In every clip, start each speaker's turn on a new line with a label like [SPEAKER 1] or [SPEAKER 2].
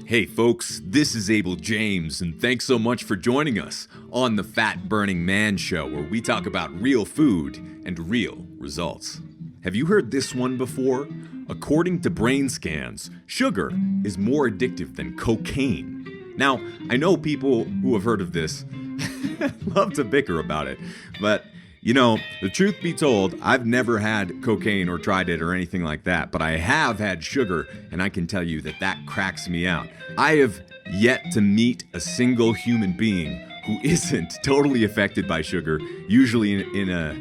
[SPEAKER 1] Hey folks, this is Abel James, and thanks so much for joining us on the Fat Burning Man Show, where we talk about real food and real results. Have you heard this one before? According to brain scans, sugar is more addictive than cocaine. Now, I know people who have heard of this love to bicker about it, but you know, the truth be told, I've never had cocaine or tried it or anything like that, but I have had sugar, and I can tell you that that cracks me out. I have yet to meet a single human being who isn't totally affected by sugar, usually in a,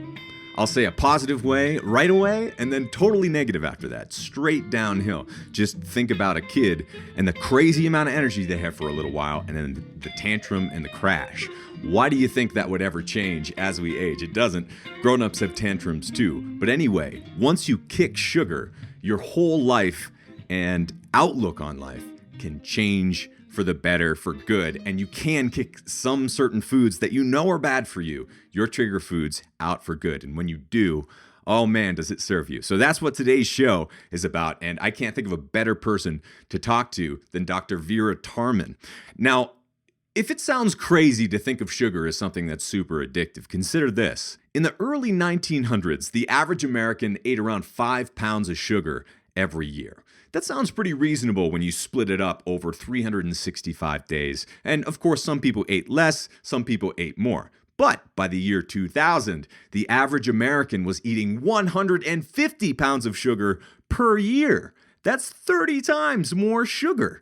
[SPEAKER 1] I'll say a positive way right away, and then totally negative after that, straight downhill. Just think about a kid and the crazy amount of energy they have for a little while, and then the tantrum and the crash. Why do you think that would ever change as we age? It doesn't. Grown-ups have tantrums too. But anyway, once you kick sugar, your whole life and outlook on life can change for the better, for good, and you can kick some certain foods that you know are bad for you, your trigger foods, out for good. And when you do, oh man, does it serve you. So that's what today's show is about, and I can't think of a better person to talk to than Dr. Vera Tarman. Now, if it sounds crazy to think of sugar as something that's super addictive, consider this. In the early 1900s, the average American ate around 5 pounds of sugar every year. That sounds pretty reasonable when you split it up over 365 days. And of course, some people ate less, some people ate more. But by the year 2000, the average American was eating 150 pounds of sugar per year. That's 30 times more sugar.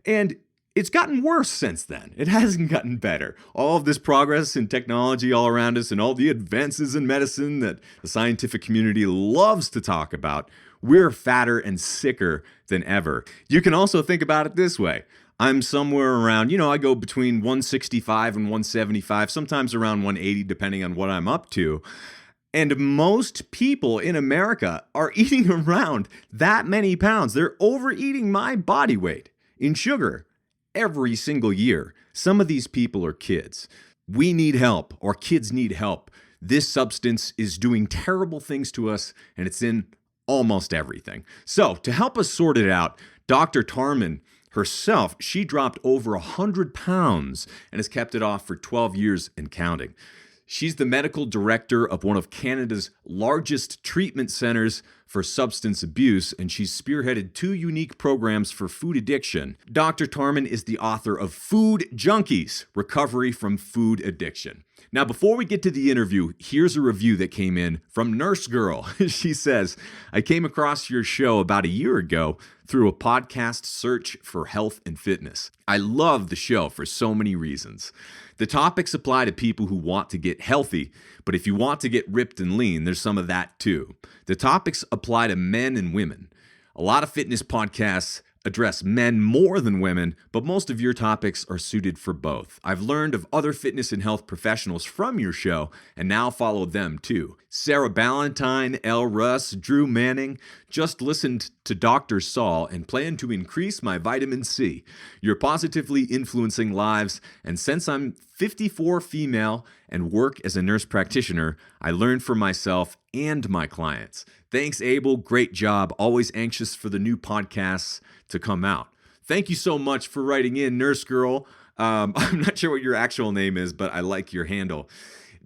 [SPEAKER 1] And it's gotten worse since then. It hasn't gotten better. All of this progress in technology all around us and all the advances in medicine that the scientific community loves to talk about, we're fatter and sicker than ever. You can also think about it this way. I'm somewhere around, I go between 165 and 175, sometimes around 180, depending on what I'm up to. And most people in America are eating around that many pounds. They're overeating my body weight in sugar every single year. Some of these people are kids. We need help. Our kids need help. This substance is doing terrible things to us, and it's in almost everything. So to help us sort it out, Dr. Tarman herself, she dropped over 100 pounds and has kept it off for 12 years and counting. She's the medical director of one of Canada's largest treatment centers for substance abuse, and she's spearheaded 2 unique programs for food addiction. Dr. Tarman is the author of Food Junkies: Recovery from Food Addiction. Now, before we get to the interview, here's a review that came in from Nurse Girl. She says, I came across your show about a year ago through a podcast search for health and fitness. I love the show for so many reasons. The topics apply to people who want to get healthy, but if you want to get ripped and lean, there's some of that too. The topics apply to men and women. A lot of fitness podcasts address men more than women, but most of your topics are suited for both. I've learned of other fitness and health professionals from your show and now follow them too. Sarah Ballantyne, Elle Russ, Drew Manning. Just listened to Dr. Saul and plan to increase my vitamin C. You're positively influencing lives, and since I'm 54 female and work as a nurse practitioner, I learn for myself and my clients. Thanks, Abel. Great job. Always anxious for the new podcasts to come out. Thank you so much for writing in, Nurse Girl. I'm not sure what your actual name is, but I like your handle.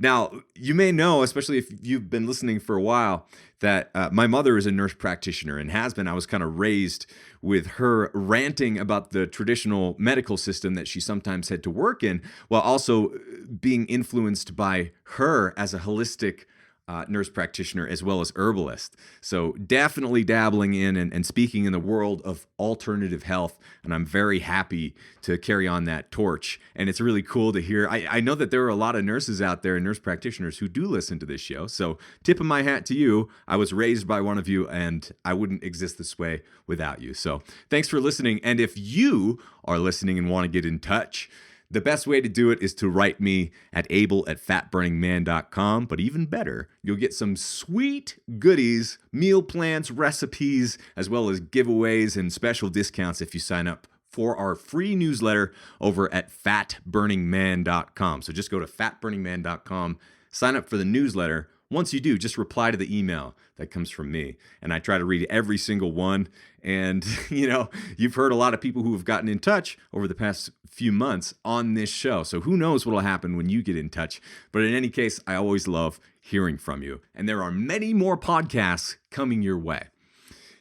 [SPEAKER 1] Now, you may know, especially if you've been listening for a while, that my mother is a nurse practitioner and has been. I was kind of raised with her ranting about the traditional medical system that she sometimes had to work in, while also being influenced by her as a holistic nurse practitioner as well as herbalist. So definitely dabbling in and speaking in the world of alternative health. And I'm very happy to carry on that torch. And it's really cool to hear. I know that there are a lot of nurses out there and nurse practitioners who do listen to this show. So tip of my hat to you. I was raised by one of you and I wouldn't exist this way without you. So thanks for listening. And if you are listening and want to get in touch, the best way to do it is to write me at abel@fatburningman.com. But even better, you'll get some sweet goodies, meal plans, recipes, as well as giveaways and special discounts if you sign up for our free newsletter over at fatburningman.com. So just go to fatburningman.com, sign up for the newsletter. Once you do, just reply to the email that comes from me. And I try to read every single one. And, you've heard a lot of people who have gotten in touch over the past few months on this show. So who knows what will happen when you get in touch. But in any case, I always love hearing from you. And there are many more podcasts coming your way.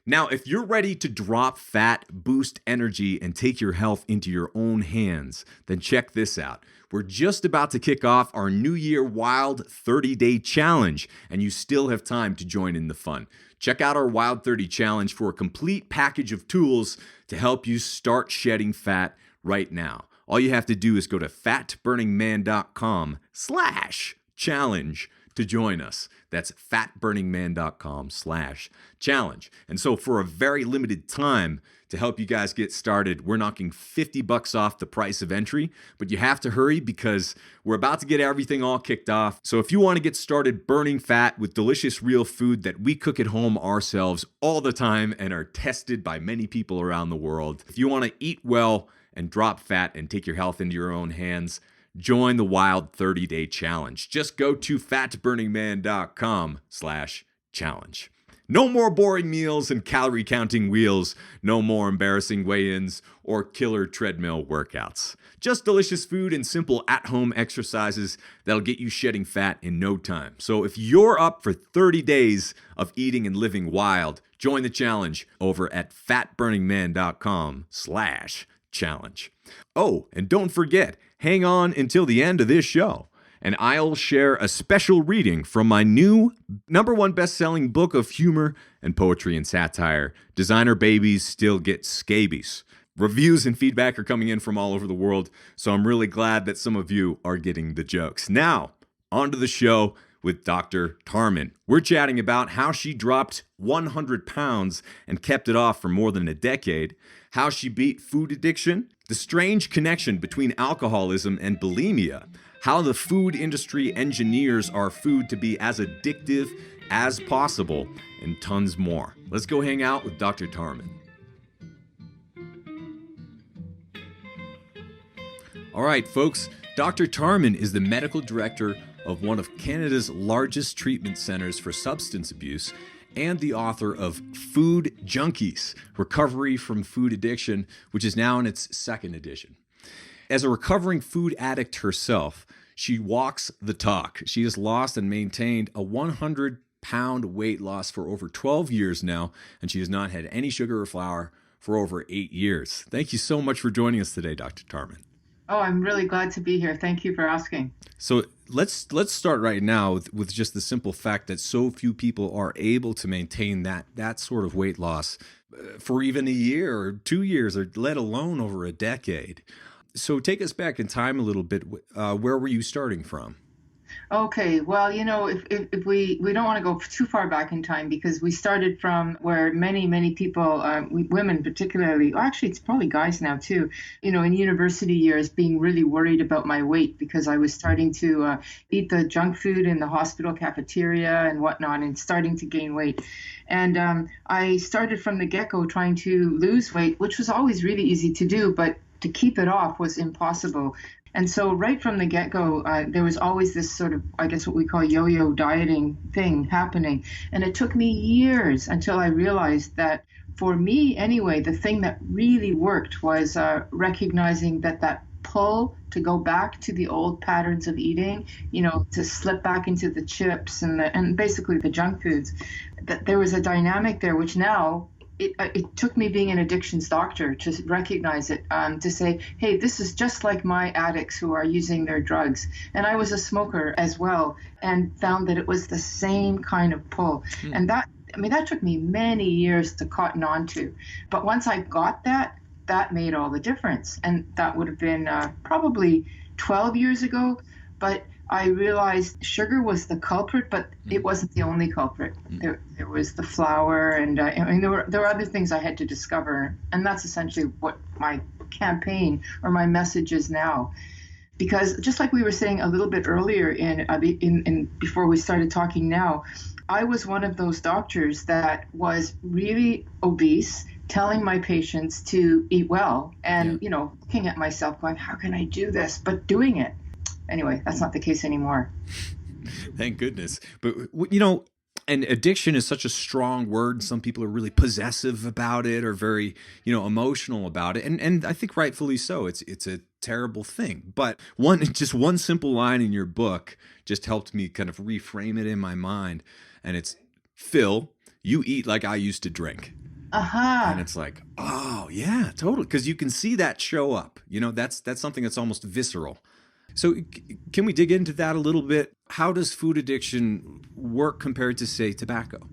[SPEAKER 1] Now, if you're ready to drop fat, boost energy, and take your health into your own hands, then check this out. We're just about to kick off our New Year Wild 30-Day Challenge, and you still have time to join in the fun. Check out our Wild 30 Challenge for a complete package of tools to help you start shedding fat right now. All you have to do is go to fatburningman.com/challenge to join us. That's fatburningman.com/challenge. And so for a very limited time, to help you guys get started, we're knocking $50 off the price of entry, but you have to hurry because we're about to get everything all kicked off. So if you want to get started burning fat with delicious real food that we cook at home ourselves all the time and are tested by many people around the world, if you want to eat well and drop fat and take your health into your own hands, join the Wild 30-Day Challenge. Just go to fatburningman.com/challenge. No more boring meals and calorie counting wheels. No more embarrassing weigh-ins or killer treadmill workouts. Just delicious food and simple at-home exercises that'll get you shedding fat in no time. So if you're up for 30 days of eating and living wild, join the challenge over at fatburningman.com/challenge. Oh, and don't forget, hang on until the end of this show, and I'll share a special reading from my new #1 best-selling book of humor and poetry and satire, Designer Babies Still Get Scabies. Reviews and feedback are coming in from all over the world, so I'm really glad that some of you are getting the jokes. Now, on to the show with Dr. Tarman. We're chatting about how she dropped 100 pounds and kept it off for more than a decade, how she beat food addiction, the strange connection between alcoholism and bulimia, how the food industry engineers our food to be as addictive as possible, and tons more. Let's go hang out with Dr. Tarman. All right, folks, Dr. Tarman is the medical director of one of Canada's largest treatment centers for substance abuse and the author of Food Junkies, Recovery from Food Addiction, which is now in its second edition. As a recovering food addict herself, she walks the talk. She has lost and maintained a 100-pound weight loss for over 12 years now, and she has not had any sugar or flour for over 8 years. Thank you so much for joining us today, Dr. Tarman.
[SPEAKER 2] Oh, I'm really glad to be here. Thank you for asking.
[SPEAKER 1] So let's start right now with just the simple fact that so few people are able to maintain that sort of weight loss for even a year or 2 years, or let alone over a decade. So take us back in time a little bit. Where were you starting from?
[SPEAKER 2] Okay, well, if we don't want to go too far back in time, because we started from where many people, women particularly, actually it's probably guys now too, in university years, being really worried about my weight because I was starting to eat the junk food in the hospital cafeteria and whatnot and starting to gain weight. And I started from the get-go trying to lose weight, which was always really easy to do, but to keep it off was impossible. And so right from the get-go, there was always this sort of, I guess what we call yo-yo dieting thing happening. And it took me years until I realized that, for me anyway, the thing that really worked was recognizing that pull to go back to the old patterns of eating, to slip back into the chips and basically the junk foods, that there was a dynamic there, which now, it took me being an addictions doctor to recognize it, to say, hey, this is just like my addicts who are using their drugs. And I was a smoker as well, and found that it was the same kind of pull. And that took me many years to cotton on to. But once I got that made all the difference. And that would have been probably 12 years ago. But I realized sugar was the culprit, but it wasn't the only culprit. There was the flour, and there were other things I had to discover, and that's essentially what my campaign or my message is now. Because just like we were saying a little bit earlier in before we started talking now, I was one of those doctors that was really obese, telling my patients to eat well, and looking at myself going, how can I do this? But doing it. Anyway, that's not the case anymore.
[SPEAKER 1] Thank goodness. But and addiction is such a strong word. Some people are really possessive about it or very, emotional about it. And I think rightfully so. It's a terrible thing. But one simple line in your book just helped me kind of reframe it in my mind. And it's, Phil, you eat like I used to drink. And it's like, oh yeah, totally. Because you can see that show up. That's something that's almost visceral. So can we dig into that a little bit? How does food addiction work compared to, say, tobacco?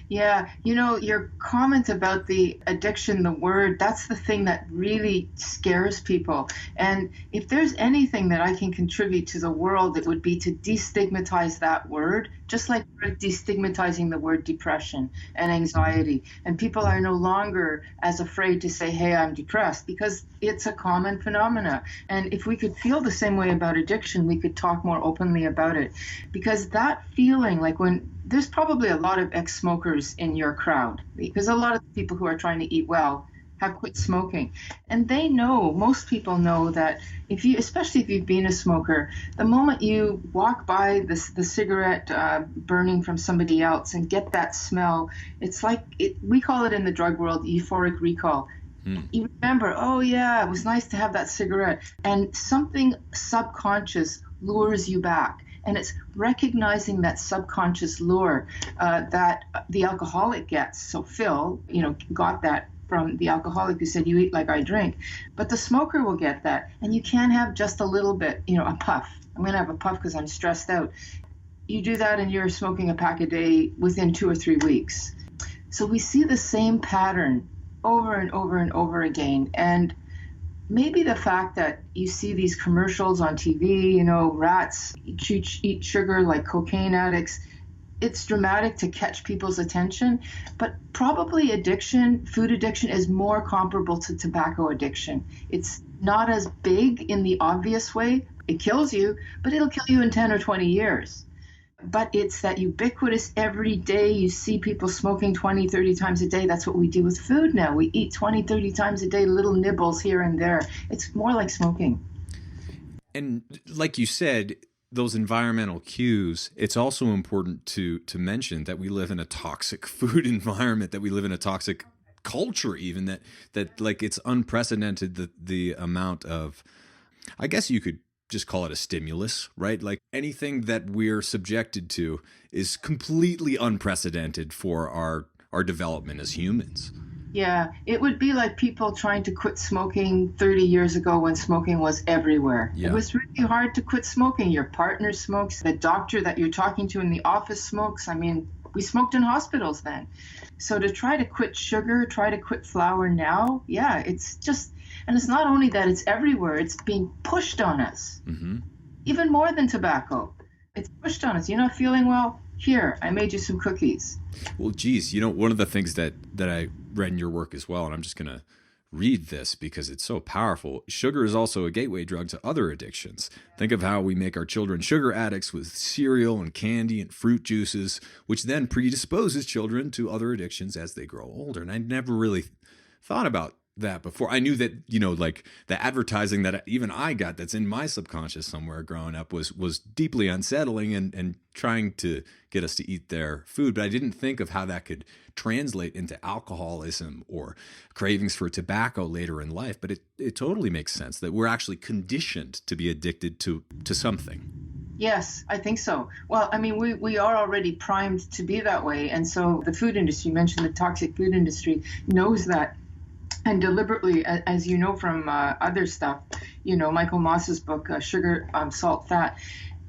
[SPEAKER 2] Yeah, your comment about the addiction, the word, that's the thing that really scares people. And if there's anything that I can contribute to the world, it would be to destigmatize that word, just like we're destigmatizing the word depression and anxiety. And people are no longer as afraid to say, hey, I'm depressed, because it's a common phenomena. And if we could feel the same way about addiction, we could talk more openly about it. Because that feeling, like when there's probably a lot of ex-smokers in your crowd, because a lot of people who are trying to eat well have quit smoking. And they know, most people know that especially if you've been a smoker, the moment you walk by the cigarette burning from somebody else and get that smell, it's like, we call it in the drug world euphoric recall. You remember, oh yeah, it was nice to have that cigarette. And something subconscious lures you back. And it's recognizing that subconscious lure that the alcoholic gets. So Phil, got that from the alcoholic who said, you eat like I drink. But the smoker will get that. And you can't have just a little bit, a puff. I'm going to have a puff because I'm stressed out. You do that and you're smoking a pack a day within 2 or 3 weeks. So we see the same pattern over and over and over again. And maybe the fact that you see these commercials on TV, rats eat sugar like cocaine addicts, it's dramatic to catch people's attention, but probably food addiction is more comparable to tobacco addiction. It's not as big in the obvious way. It kills you, but it'll kill you in 10 or 20 years. But it's that ubiquitous every day. You see people smoking 20, 30 times a day. That's what we do with food now. We eat 20, 30 times a day, little nibbles here and there. It's more like smoking.
[SPEAKER 1] And like you said, those environmental cues, it's also important to mention that we live in a toxic food environment, that we live in a toxic culture even, that like it's unprecedented the amount of, I guess you could just call it a stimulus, right? Like anything that we're subjected to is completely unprecedented for our development as humans.
[SPEAKER 2] Yeah, it would be like people trying to quit smoking 30 years ago when smoking was everywhere. Yeah. It was really hard to quit smoking. Your partner smokes, the doctor that you're talking to in the office smokes. I mean, we smoked in hospitals then. So to try to quit sugar, try to quit flour now, yeah, it's just, and it's not only that, it's everywhere. It's being pushed on us, even more than tobacco. It's pushed on us. You're not feeling well? Here, I made you some cookies.
[SPEAKER 1] Well, geez, one of the things that I read in your work as well, and I'm just going to read this because it's so powerful. Sugar is also a gateway drug to other addictions. Think of how we make our children sugar addicts with cereal and candy and fruit juices, which then predisposes children to other addictions as they grow older. And I never really thought about that before. I knew that, like the advertising that even I got that's in my subconscious somewhere growing up was deeply unsettling and trying to get us to eat their food. But I didn't think of how that could translate into alcoholism or cravings for tobacco later in life. But it totally makes sense that we're actually conditioned to be addicted to something.
[SPEAKER 2] Yes, I think so. Well, I mean, we are already primed to be that way. And so the food industry, you mentioned the toxic food industry, knows that. And deliberately, as you know from other stuff, Michael Moss's book, Sugar, Salt, Fat,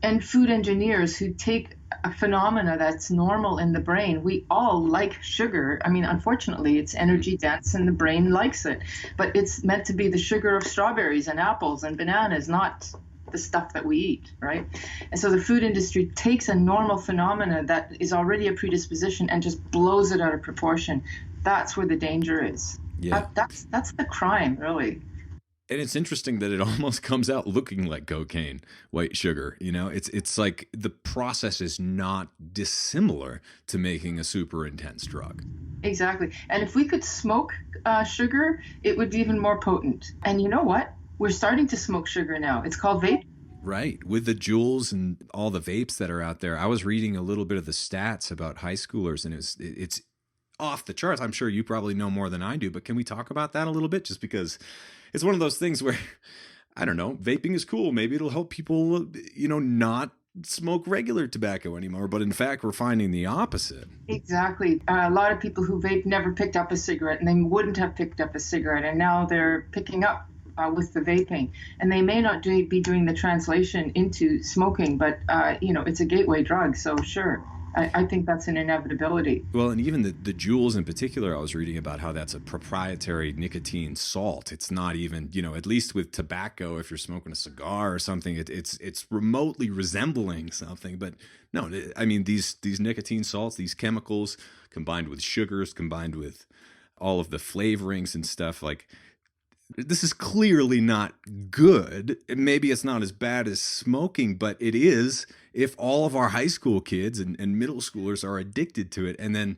[SPEAKER 2] and food engineers who take a phenomena that's normal in the brain. We all like sugar. I mean, unfortunately, it's energy dense and the brain likes it. But it's meant to be the sugar of strawberries and apples and bananas, not the stuff that we eat, right? And so the food industry takes a normal phenomena that is already a predisposition and just blows it out of proportion. That's where the danger is.
[SPEAKER 1] Yeah.
[SPEAKER 2] That's the crime, really.
[SPEAKER 1] And it's interesting that it almost comes out looking like cocaine, white sugar. It's like the process is not dissimilar to making a super intense drug.
[SPEAKER 2] Exactly. And if we could smoke sugar, it would be even more potent. And you know what? We're starting to smoke sugar now. It's called vaping.
[SPEAKER 1] Right. With the Juuls and all the vapes that are out there, I was reading a little bit of the stats about high schoolers, and it's off the charts. I'm sure you probably know more than I do, but can we talk about that a little bit? Just because it's one of those things where, I don't know, vaping is cool. Maybe it'll help people, not smoke regular tobacco anymore. But in fact, we're finding the opposite.
[SPEAKER 2] Exactly. A lot of people who vape never picked up a cigarette, and they wouldn't have picked up a cigarette, and now they're picking up with the vaping. And they may not be doing the translation into smoking, but, it's a gateway drug. So sure, I think that's an inevitability.
[SPEAKER 1] Well, and even the Juuls in particular, I was reading about how that's a proprietary nicotine salt. It's not even, at least with tobacco, if you're smoking a cigar or something, it's remotely resembling something. But no, I mean, these nicotine salts, these chemicals combined with sugars, combined with all of the flavorings and stuff, like, this is clearly not good. Maybe it's not as bad as smoking, but it is if all of our high school kids and middle schoolers are addicted to it. And then,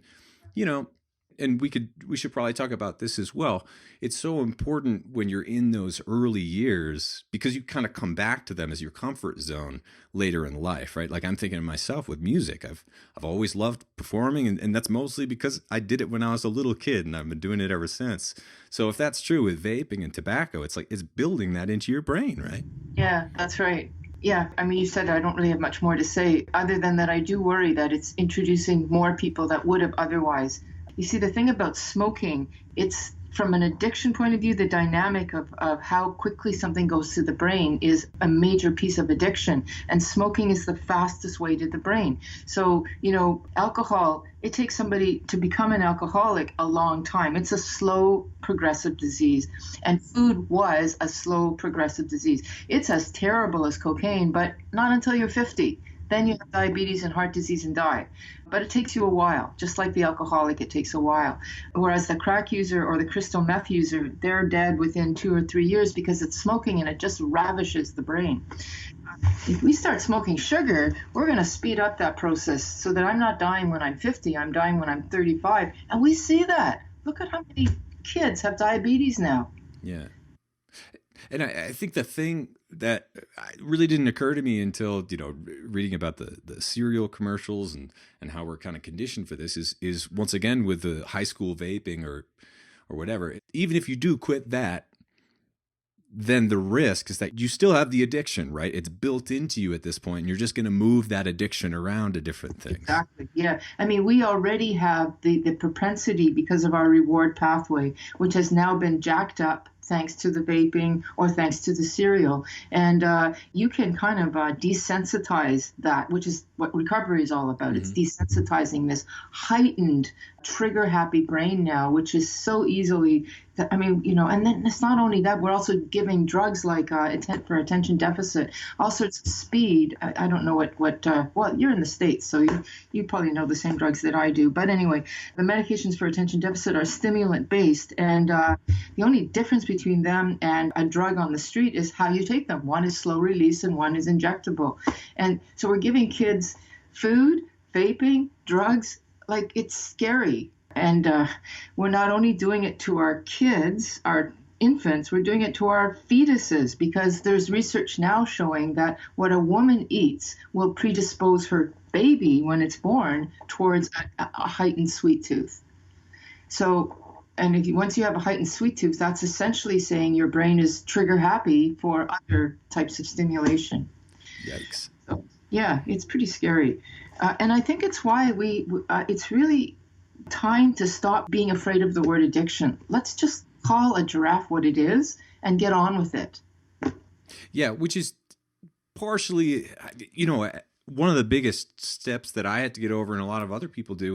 [SPEAKER 1] and we should probably talk about this as well. It's so important when you're in those early years because you kind of come back to them as your comfort zone later in life, right? Like I'm thinking of myself with music. I've always loved performing, and that's mostly because I did it when I was a little kid, and I've been doing it ever since. So if that's true with vaping and tobacco, it's like it's building that into your brain, right?
[SPEAKER 2] Yeah, that's right. Yeah, I mean, you said I don't really have much more to say other than that I do worry that it's introducing more people that would have otherwise. You see, the thing about smoking, it's from an addiction point of view, the dynamic of how quickly something goes to the brain is a major piece of addiction. And smoking is the fastest way to the brain. So, alcohol, it takes somebody to become an alcoholic a long time. It's a slow progressive disease. And food was a slow progressive disease. It's as terrible as cocaine, but not until you're 50. Then you have diabetes and heart disease and die. But it takes you a while. Just like the alcoholic, it takes a while. Whereas the crack user or the crystal meth user, they're dead within 2 or 3 years because it's smoking and it just ravishes the brain. If we start smoking sugar, we're going to speed up that process so that I'm not dying when I'm 50, I'm dying when I'm 35. And we see that. Look at how many kids have diabetes now.
[SPEAKER 1] Yeah. And I think the thing that really didn't occur to me until, reading about the cereal commercials and how we're kind of conditioned for this is once again with the high school vaping or whatever, even if you do quit that, then the risk is that you still have the addiction, right? It's built into you at this point, and you're just going to move that addiction around to different things.
[SPEAKER 2] Exactly. Yeah. I mean, we already have the propensity because of our reward pathway, which has now been jacked up thanks to the vaping or thanks to the cereal. And you can kind of desensitize that, which is what recovery is all about. Mm-hmm. It's desensitizing this heightened trigger-happy brain now, which is so easily, and then it's not only that, we're also giving drugs like for attention deficit, all sorts of speed. I don't know well, you're in the States, so you probably know the same drugs that I do. But anyway, the medications for attention deficit are stimulant-based, and the only difference between them and a drug on the street is how you take them. One is slow release and one is injectable. And so we're giving kids food, vaping, drugs, like it's scary. And we're not only doing it to our kids, our infants, we're doing it to our fetuses, because there's research now showing that what a woman eats will predispose her baby when it's born towards a heightened sweet tooth. So, and once you have a heightened sweet tooth, that's essentially saying your brain is trigger happy for other types of stimulation.
[SPEAKER 1] Yikes.
[SPEAKER 2] So, yeah, it's pretty scary. And I think it's why it's really time to stop being afraid of the word addiction. Let's just call a giraffe what it is and get on with it.
[SPEAKER 1] Yeah, which is partially, one of the biggest steps that I had to get over, and a lot of other people do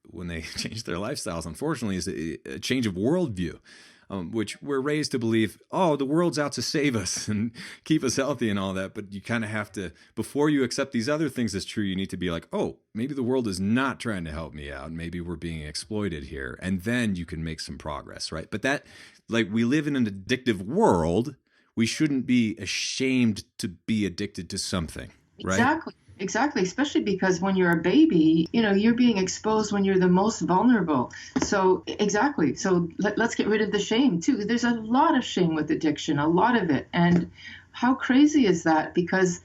[SPEAKER 1] when they change their lifestyles, unfortunately, is a change of worldview. Which we're raised to believe, the world's out to save us and keep us healthy and all that. But you kind of have to, before you accept these other things as true, you need to be like, maybe the world is not trying to help me out. Maybe we're being exploited here. And then you can make some progress, right? But that, like, we live in an addictive world. We shouldn't be ashamed to be addicted to something, right?
[SPEAKER 2] Exactly. Especially because when you're a baby, you're being exposed when you're the most vulnerable. So exactly. So let's get rid of the shame too. There's a lot of shame with addiction, a lot of it. And how crazy is that? Because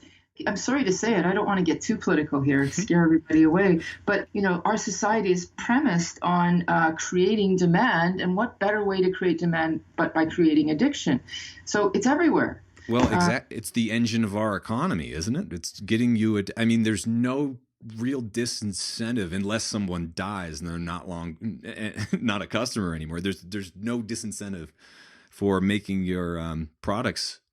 [SPEAKER 2] I'm sorry to say it, I don't want to get too political here and scare everybody away, but our society is premised on creating demand, and what better way to create demand but by creating addiction? So it's everywhere.
[SPEAKER 1] Well, it's the engine of our economy, isn't it? It's getting you. I mean, there's no real disincentive unless someone dies and they're not a customer anymore. There's no disincentive for making your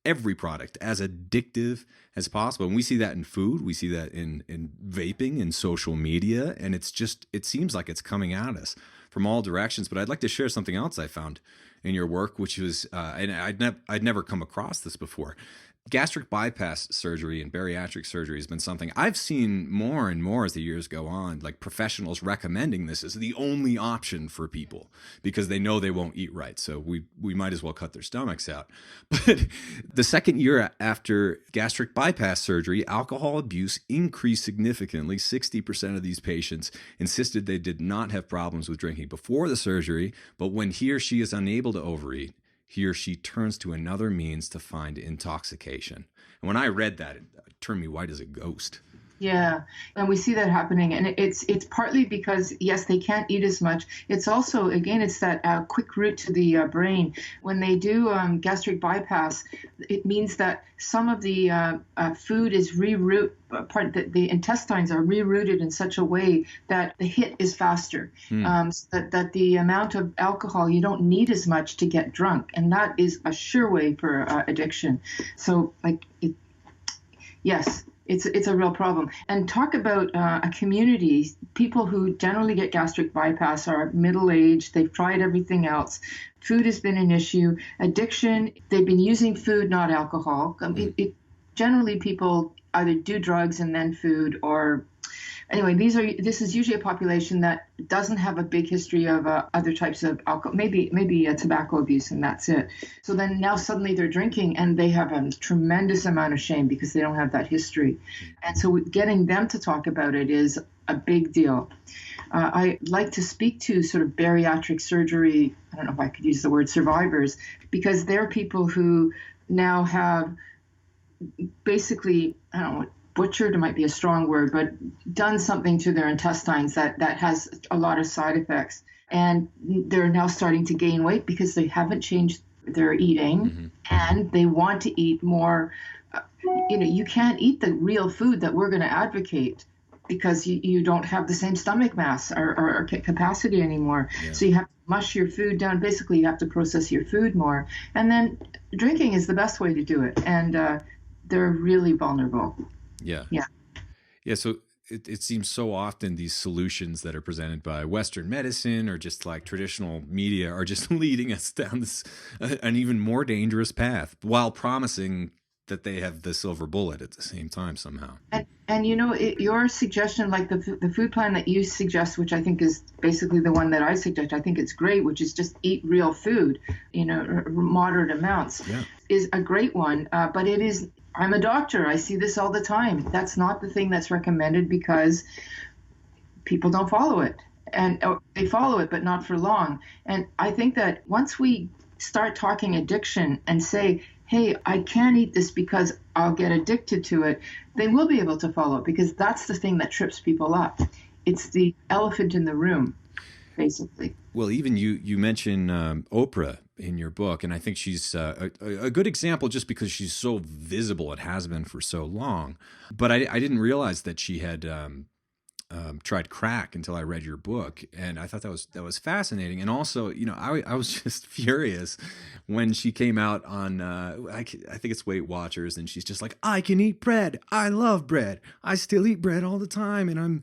[SPEAKER 1] every product, as addictive as possible. And we see that in food, we see that in vaping, in social media, and it seems like it's coming at us from all directions. But I'd like to share something else I found in your work, which was, and I'd never come across this before. Gastric bypass surgery and bariatric surgery has been something I've seen more and more as the years go on, like professionals recommending this as the only option for people because they know they won't eat right. So we might as well cut their stomachs out. But the second year after gastric bypass surgery, alcohol abuse increased significantly. 60% of these patients insisted they did not have problems with drinking before the surgery, but when he or she is unable to overeat, he or she turns to another means to find intoxication. And when I read that, it turned me white as a ghost.
[SPEAKER 2] Yeah, and we see that happening, and it's partly because, yes, they can't eat as much. It's also, again, it's that quick route to the brain. When they do gastric bypass, it means that some of the food is the intestines are rerouted in such a way that the hit is faster, so that the amount of alcohol, you don't need as much to get drunk, and that is a sure way for addiction. So, yes. It's a real problem. And talk about a community. People who generally get gastric bypass are middle-aged. They've tried everything else. Food has been an issue. Addiction, they've been using food, not alcohol. Generally, people either do drugs and then food, or anyway, this is usually a population that doesn't have a big history of other types of alcohol, maybe tobacco abuse, and that's it. So then now suddenly they're drinking, and they have a tremendous amount of shame because they don't have that history. And so getting them to talk about it is a big deal. I like to speak to sort of bariatric surgery, I don't know if I could use the word survivors, because they're people who now have basically, I don't know, butchered might be a strong word, but done something to their intestines that has a lot of side effects. And they're now starting to gain weight because they haven't changed their eating, and they want to eat more. You can't eat the real food that we're going to advocate because you don't have the same stomach mass or capacity anymore. Yeah. So you have to mush your food down. Basically, you have to process your food more. And then drinking is the best way to do it. And they're really vulnerable.
[SPEAKER 1] Yeah. So it seems so often these solutions that are presented by Western medicine or just like traditional media are just leading us down this an even more dangerous path while promising that they have the silver bullet at the same time somehow.
[SPEAKER 2] And your suggestion, like the food plan that you suggest, which I think is basically the one that I suggest, I think it's great, which is just eat real food, moderate amounts, is a great one. But it is, I'm a doctor. I see this all the time. That's not the thing that's recommended because people don't follow it. And they follow it, but not for long. And I think that once we start talking addiction and say, hey, I can't eat this because I'll get addicted to it, they will be able to follow it because that's the thing that trips people up. It's the elephant in the room, basically.
[SPEAKER 1] Well, even you mention Oprah in your book, and I think she's a good example just because she's so visible. It has been for so long. But I didn't realize that she had tried crack until I read your book, and I thought that was fascinating. And also, I was just furious when she came out on I think it's Weight Watchers, and she's just like, I can eat bread. I love bread. I still eat bread all the time, and I'm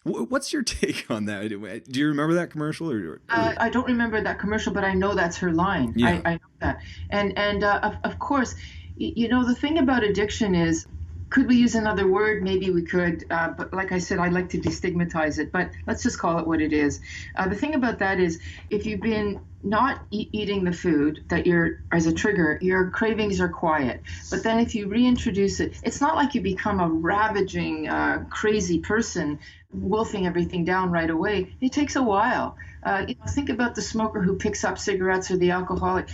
[SPEAKER 1] what's your take on that? Do you remember that commercial? Or?
[SPEAKER 2] I don't remember that commercial, but I know that's her line. Yeah. I know that, and of course, the thing about addiction is. Could we use another word? Maybe we could, but like I said, I'd like to destigmatize it, but let's just call it what it is. The thing about that is if you've been not eating the food that as a trigger, your cravings are quiet. But then if you reintroduce it, it's not like you become a ravaging, crazy person. wolfing everything down right away. It takes a while. Think about the smoker who picks up cigarettes or the alcoholic.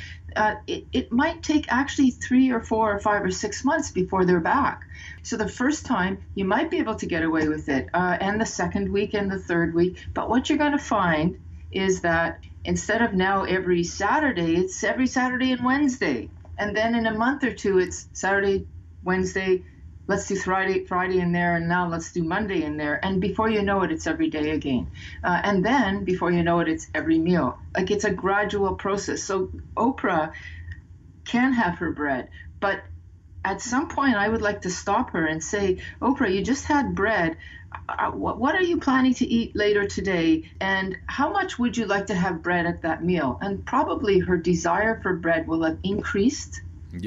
[SPEAKER 2] It might take actually 3 or 4 or 5 or 6 months before they're back. So the first time you might be able to get away with it, and the second week and the third week. But what you're going to find is that instead of now every Saturday, it's every Saturday and Wednesday. And then in a month or two, it's Saturday, Wednesday, let's do Friday in there, and now let's do Monday in there. And before you know it, it's every day again. And then before you know it, it's every meal. Like, it's a gradual process. So Oprah can have her bread, but at some point I would like to stop her and say, Oprah, you just had bread. What are you planning to eat later today? And how much would you like to have bread at that meal? And probably her desire for bread will have increased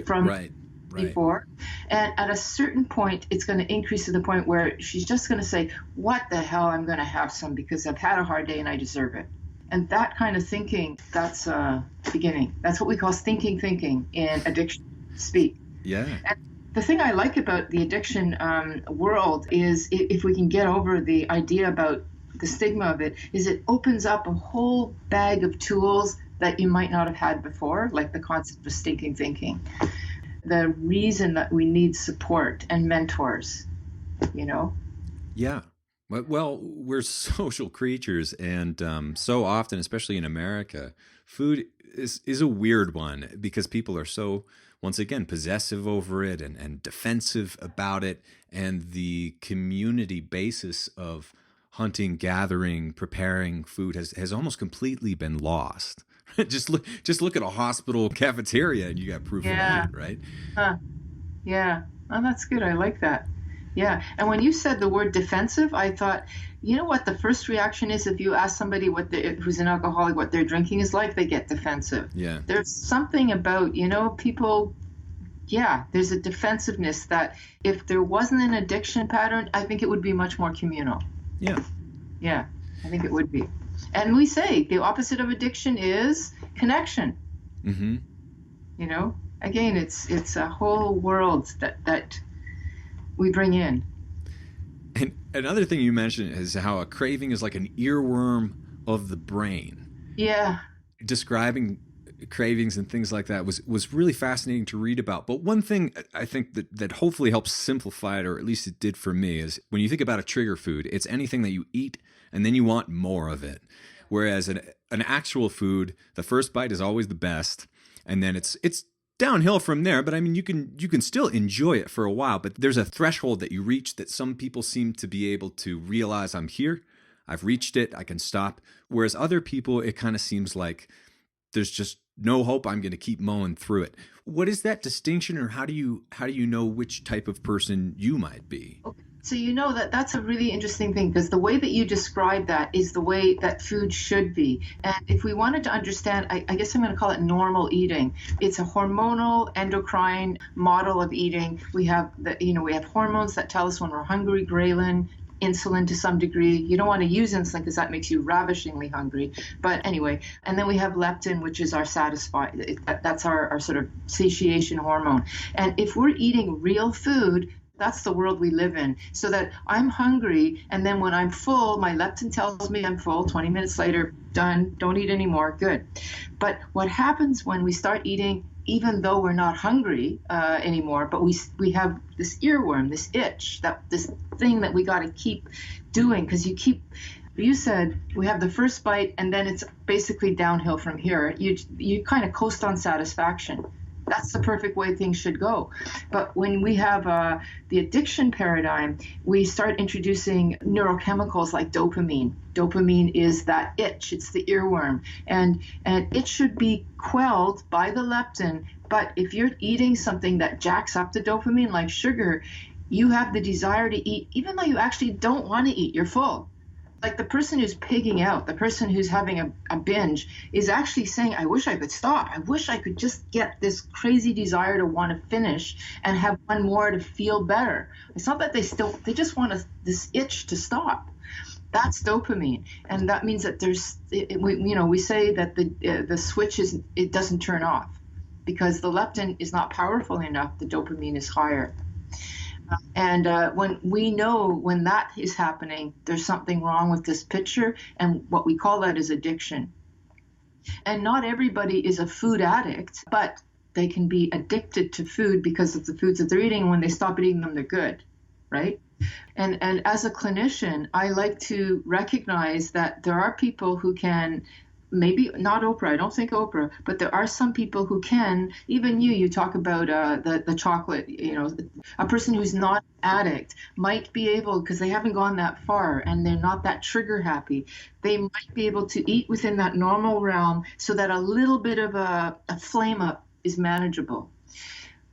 [SPEAKER 2] from before. And at a certain point, it's going to increase to the point where she's just going to say, what the hell, I'm going to have some because I've had a hard day and I deserve it. And that kind of thinking, that's beginning. That's what we call thinking in addiction speak.
[SPEAKER 1] Yeah.
[SPEAKER 2] And the thing I like about the addiction world is if we can get over the idea about the stigma of it, is it opens up a whole bag of tools that you might not have had before, like the concept of stinking thinking. The reason that we need support and mentors,
[SPEAKER 1] Yeah. Well, we're social creatures, and so often, especially in America, food is a weird one because people are so, once again, possessive over it and defensive about it, and the community basis of hunting, gathering, preparing food has almost completely been lost. Just look at a hospital cafeteria and you got proof of that, right?
[SPEAKER 2] Yeah. Oh, that's good. I like that. Yeah. And when you said the word defensive, I thought, you know what the first reaction is if you ask somebody who's an alcoholic what their drinking is like, they get defensive.
[SPEAKER 1] Yeah.
[SPEAKER 2] There's something about, people, there's a defensiveness that if there wasn't an addiction pattern, I think it would be much more communal.
[SPEAKER 1] Yeah.
[SPEAKER 2] Yeah, I think it would be. And we say the opposite of addiction is connection.
[SPEAKER 1] Mm-hmm.
[SPEAKER 2] Again, it's a whole world that we bring in.
[SPEAKER 1] And another thing you mentioned is how a craving is like an earworm of the brain.
[SPEAKER 2] Yeah.
[SPEAKER 1] Describing cravings and things like that was really fascinating to read about. But one thing I think that hopefully helps simplify it, or at least it did for me, is when you think about a trigger food, it's anything that you eat and then you want more of it. Whereas an actual food, the first bite is always the best, and then it's downhill from there. But I mean, you can still enjoy it for a while, but there's a threshold that you reach that some people seem to be able to realize, I'm here, I've reached it, I can stop. Whereas other people, it kind of seems like there's just no hope, I'm going to keep mowing through it. What is that distinction, or how do you know which type of person you might be?
[SPEAKER 2] So that's a really interesting thing, because the way that you describe that is the way that food should be. And if we wanted to understand, I guess I'm going to call it normal eating. It's a hormonal endocrine model of eating. We have we have hormones that tell us when we're hungry, ghrelin, insulin to some degree. You don't want to use insulin because that makes you ravishingly hungry. But anyway, and then we have leptin, which is our that's our sort of satiation hormone. And if we're eating real food, that's the world we live in. So that I'm hungry, and then when I'm full, my leptin tells me I'm full. 20 minutes later, done, don't eat anymore, good. But what happens when we start eating, even though we're not hungry anymore, but we have this earworm, this itch, this thing that we got to keep doing, because you said we have the first bite and then it's basically downhill from here. You kind of coast on satisfaction. That's the perfect way things should go. But when we have the addiction paradigm, we start introducing neurochemicals like dopamine. Dopamine is that itch. It's the earworm. And it should be quelled by the leptin. But if you're eating something that jacks up the dopamine, like sugar, you have the desire to eat, even though you actually don't want to eat. You're full. Like the person who's pigging out, the person who's having a binge is actually saying, I wish I could stop. I wish I could just get this crazy desire to want to finish and have one more to feel better. It's not that they just want this itch to stop. That's dopamine. And that means that we say that the switch it doesn't turn off because the leptin is not powerful enough. The dopamine is higher. And when we know when that is happening, there's something wrong with this picture, and what we call that is addiction. And not everybody is a food addict, but they can be addicted to food because of the foods that they're eating. And when they stop eating them, they're good, right? And as a clinician, I like to recognize that there are people who can, maybe not Oprah, I don't think Oprah, but there are some people who can, even you talk about the chocolate, a person who's not an addict might be able, because they haven't gone that far and they're not that trigger happy, they might be able to eat within that normal realm so that a little bit of a flame up is manageable.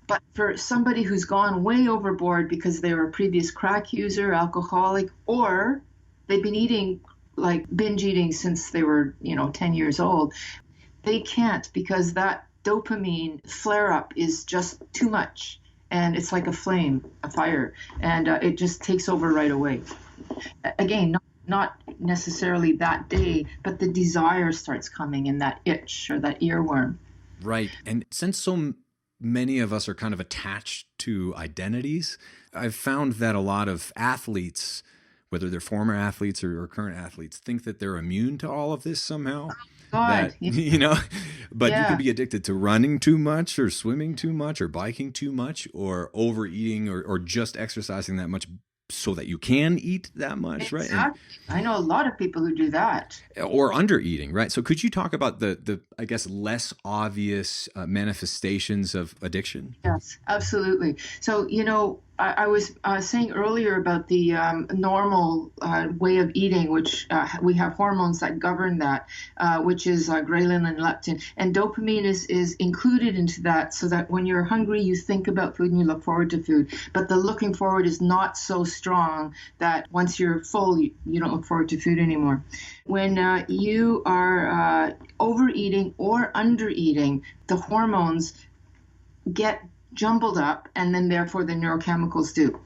[SPEAKER 2] But for somebody who's gone way overboard because they were a previous crack user, alcoholic, or they've been eating like binge eating since they were, 10 years old, they can't, because that dopamine flare up is just too much. And it's like a flame, a fire, and it just takes over right away. Again, not necessarily that day, but the desire starts coming and that itch or that earworm.
[SPEAKER 1] Right. And since so many of us are kind of attached to identities, I've found that a lot of athletes, whether they're former athletes or current athletes, think that they're immune to all of this somehow.
[SPEAKER 2] God,
[SPEAKER 1] That, but you
[SPEAKER 2] yeah.
[SPEAKER 1] can be addicted to running too much or swimming too much or biking too much or overeating or just exercising that much so that you can eat that much, right?
[SPEAKER 2] Exactly. I know a lot of people who do that.
[SPEAKER 1] Or under eating, right? So could you talk about the I guess, less obvious manifestations of addiction?
[SPEAKER 2] Yes, absolutely. So, I was saying earlier about the normal way of eating, which we have hormones that govern that, which is ghrelin and leptin. And dopamine is included into that, so that when you're hungry, you think about food and you look forward to food. But the looking forward is not so strong that once you're full, you don't look forward to food anymore. When you are overeating or undereating, the hormones get jumbled up, and then therefore the neurochemicals do.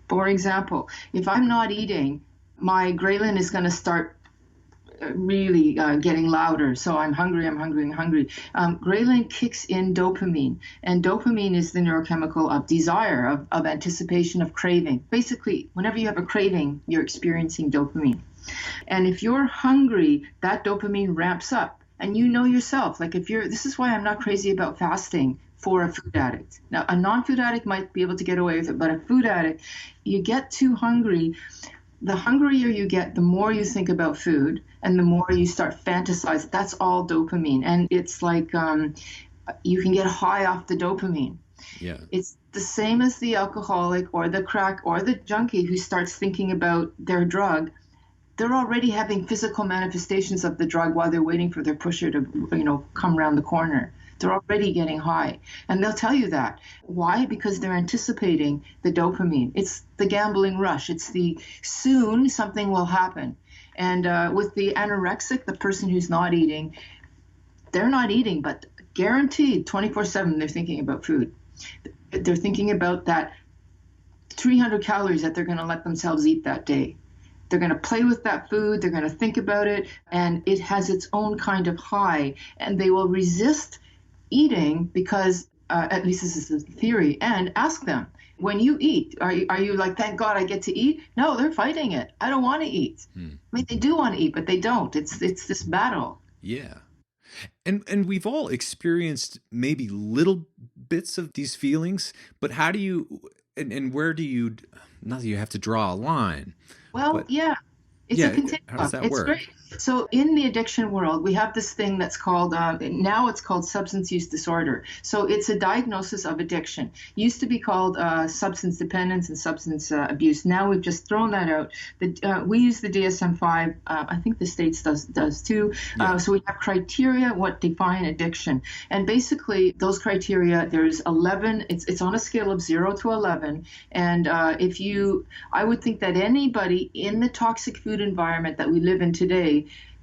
[SPEAKER 2] For example, if I'm not eating, my ghrelin is going to start really getting louder. So I'm hungry. Ghrelin kicks in dopamine, and dopamine is the neurochemical of desire, of anticipation, of craving. Basically, whenever you have a craving, you're experiencing dopamine. And if you're hungry, that dopamine ramps up. And you know yourself, like this is why I'm not crazy about fasting for a food addict. Now, a non-food addict might be able to get away with it, but a food addict, you get too hungry. The hungrier you get, the more you think about food, and the more you start fantasizing. That's all dopamine. And it's like you can get high off the dopamine.
[SPEAKER 1] Yeah.
[SPEAKER 2] It's the same as the alcoholic or the crack or the junkie who starts thinking about their drug. They're already having physical manifestations of the drug while they're waiting for their pusher to, come around the corner. They're already getting high. And they'll tell you that. Why? Because they're anticipating the dopamine. It's the gambling rush. It's the soon something will happen. And with the anorexic, the person who's not eating, they're not eating, but guaranteed 24/7 they're thinking about food. They're thinking about that 300 calories that they're going to let themselves eat that day. They're going to play with that food. They're going to think about it. And it has its own kind of high. And they will resist eating because, at least this is the theory, and ask them, when you eat, are you like, thank God I get to eat? No, they're fighting it. I don't want to eat. I mean, they do want to eat, but they don't. It's this battle.
[SPEAKER 1] Yeah. And we've all experienced maybe little bits of these feelings, but how do you, and where do you, not that you have to draw a line.
[SPEAKER 2] Well,
[SPEAKER 1] but,
[SPEAKER 2] yeah. It's a continuum.
[SPEAKER 1] How does that work?
[SPEAKER 2] Great. So in the addiction world, we have this thing that's called, now it's called substance use disorder. So it's a diagnosis of addiction. Used to be called substance dependence and substance abuse. Now we've just thrown that out. We use the DSM-5. I think the States does too.
[SPEAKER 1] Yeah.
[SPEAKER 2] So we have criteria what define addiction. And basically those criteria, there's 11, it's on a scale of 0 to 11. And I would think that anybody in the toxic food environment that we live in today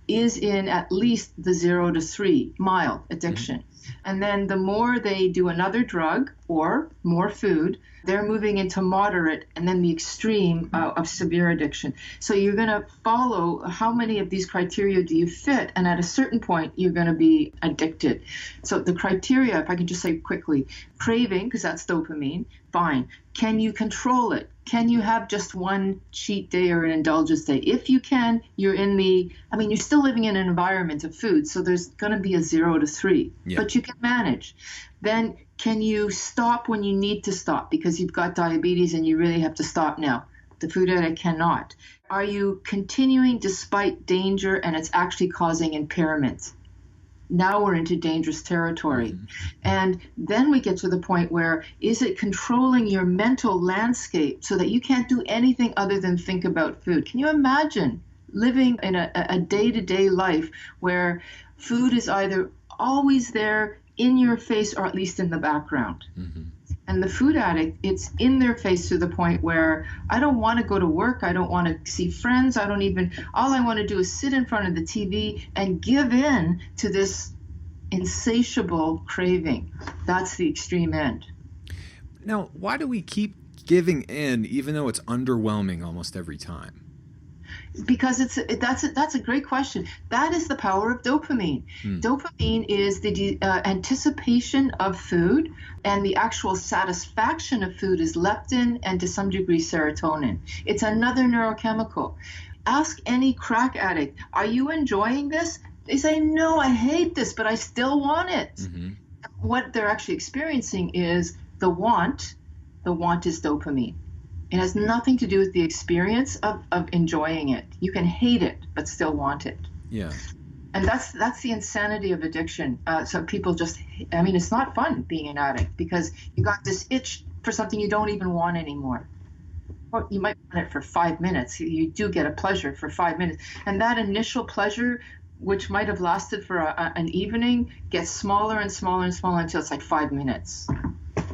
[SPEAKER 2] is in at least the 0 to 3 mild addiction. And then the more they do another drug or more food, they're moving into moderate and then the extreme of severe addiction. So you're going to follow how many of these criteria do you fit, and at a certain point you're going to be addicted. So the criteria, if I can just say quickly, craving, because that's dopamine, fine. Can you control it? Can you have just one cheat day or an indulgence day? If you can, you're you're still living in an environment of food, so there's going to be a 0 to 3, but you can manage. Then can you stop when you need to stop because you've got diabetes and you really have to stop now? The food addict cannot. Are you continuing despite danger and it's actually causing impairment? Now we're into dangerous territory. Mm-hmm. And then we get to the point where, is it controlling your mental landscape so that you can't do anything other than think about food? Can you imagine living in a day-to-day life where food is either always there in your face or at least in the background? Mm-hmm. And the food addict, it's in their face to the point where I don't want to go to work. I don't want to see friends. All I want to do is sit in front of the TV and give in to this insatiable craving. That's the extreme end.
[SPEAKER 1] Now, why do we keep giving in even though it's underwhelming almost every time?
[SPEAKER 2] Because that's a great question. That is the power of dopamine. Dopamine is the anticipation of food, and the actual satisfaction of food is leptin and to some degree serotonin. It's another neurochemical. Ask any crack addict, are you enjoying this? They say, no, I hate this, but I still want it. Mm-hmm. What they're actually experiencing is the want. The want is dopamine. It has nothing to do with the experience of enjoying it. You can hate it, but still want it.
[SPEAKER 1] Yeah.
[SPEAKER 2] And that's the insanity of addiction. So people it's not fun being an addict because you got this itch for something you don't even want anymore. Or you might want it for 5 minutes. You do get a pleasure for 5 minutes. And that initial pleasure, which might have lasted for an evening, gets smaller and smaller and smaller until it's like 5 minutes.